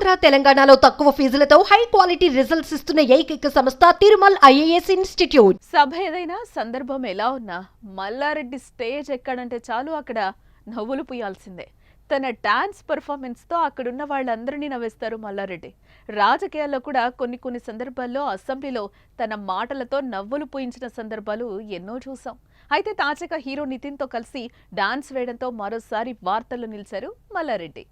ఆంధ్ర తెలంగాణలో తక్కువ ఫీజులతో high quality results ఇస్తున్న ఏకైక సంస్థ తిరుమల్ ఐఏఎస్ ఇన్స్టిట్యూట్. సభ ఏదైనా సందర్భం ఎలా ఉన్నా మల్లారెడ్డి స్టేజ్ ఎక్కడంటే చాలు అక్కడ నవ్వులు పూయాల్సిందే. తన డాన్స్ పర్ఫార్మెన్స్ తో అక్కడున్న వాళ్ళందరినీ నవ్వేస్తారు మల్లారెడ్డి. రాజకీయాల్లో కూడా కొన్ని సందర్భాల్లో అసెంబ్లీలో తన మాటలతో నవ్వులు పూయించిన సందర్భాలు ఎన్నో చూసాం. అయితే తాజాగా హీరో నితిన్ తో కలిసి డాన్స్ వేయడంతో మరోసారి వార్తల్లో నిలిచారు మల్లారెడ్డి.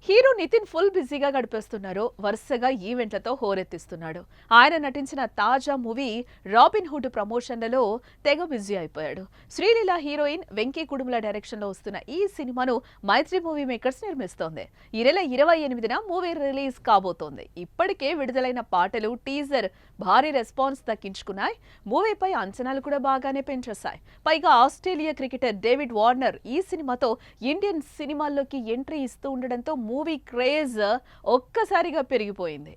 హీరో నితిన్ ఫుల్ బిజీగా గడిపేస్తున్నారు. వరుసగా ఈవెంట్లతో హోరెత్తిస్తున్నాడు. ఆయన నటించిన తాజా మూవీ రాబిన్ హుడ్ ప్రమోషన్లలో తెగ బిజీ అయిపోయాడు. శ్రీలీల హీరోయిన్ వెంకీ కుడుముల డైరెక్షన్ లో వస్తున్న ఈ సినిమాను మైత్రి మూవీ మేకర్స్ నిర్మిస్తోంది. ఈ నెల 28న మూవీ రిలీజ్ కాబోతోంది. ఇప్పటికే విడుదలైన పాటలు, టీజర్ భారీ రెస్పాన్స్ దక్కించుకున్నాయి. మూవీపై అంచనాలు కూడా బాగానే పెంచేశాయి. పైగా ఆస్ట్రేలియా క్రికెటర్ డేవిడ్ వార్నర్ ఈ సినిమాతో ఇండియన్ సినిమాల్లోకి ఎంట్రీ ఇస్తూ ఉండడంతో మూవీ క్రేజ్ ఒక్కసారిగా పెరిగిపోయింది.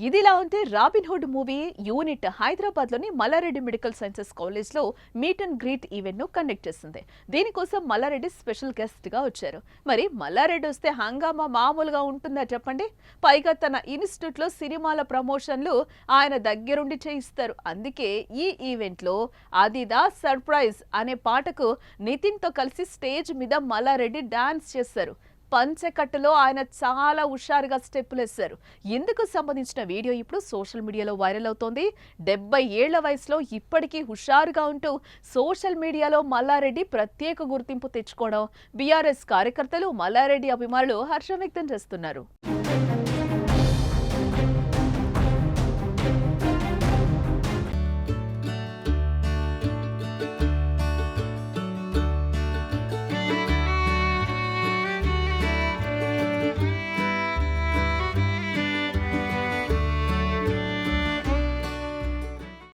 ఇదిలా ఉంటే robin hood movie unit Hyderabad లోని మల్లారెడ్డి మెడికల్ సైన్సెస్ కాలేజ్ లో మీట్ అండ్ గ్రీట్ ఈవెంట్ ను కండక్ట్ చేసింది. దీనికోసం మల్లారెడ్డి స్పెషల్ గెస్ట్ గా వచ్చారు. మరి మల్లారెడ్డి వస్తే హంగామా మామూలుగా ఉంటుందా చెప్పండి. పైగా తన ఇన్స్టిట్యూట్ లో సినిమాల ప్రమోషన్లు ఆయన దగ్గరుండి చేయిస్తారు. అందుకే ఈ ఈవెంట్ లో అదిదా సర్ప్రైజ్ అనే పాటకు నితిన్ తో కలిసి స్టేజ్ మీద మల్లారెడ్డి డాన్స్ చేశారు. పంచెకట్టులో ఆయన చాలా హుషారుగా స్టెప్పులు వేశారు. ఇందుకు సంబంధించిన వీడియో ఇప్పుడు సోషల్ మీడియాలో వైరల్ అవుతోంది. 70 ఏళ్ల వయసులో ఇప్పటికీ హుషారుగా ఉంటూ సోషల్ మీడియాలో మల్లారెడ్డి ప్రత్యేక గుర్తింపు తెచ్చుకోవడం బీఆర్ఎస్ కార్యకర్తలు, మల్లారెడ్డి అభిమానులు హర్షం వ్యక్తం చేస్తున్నారు.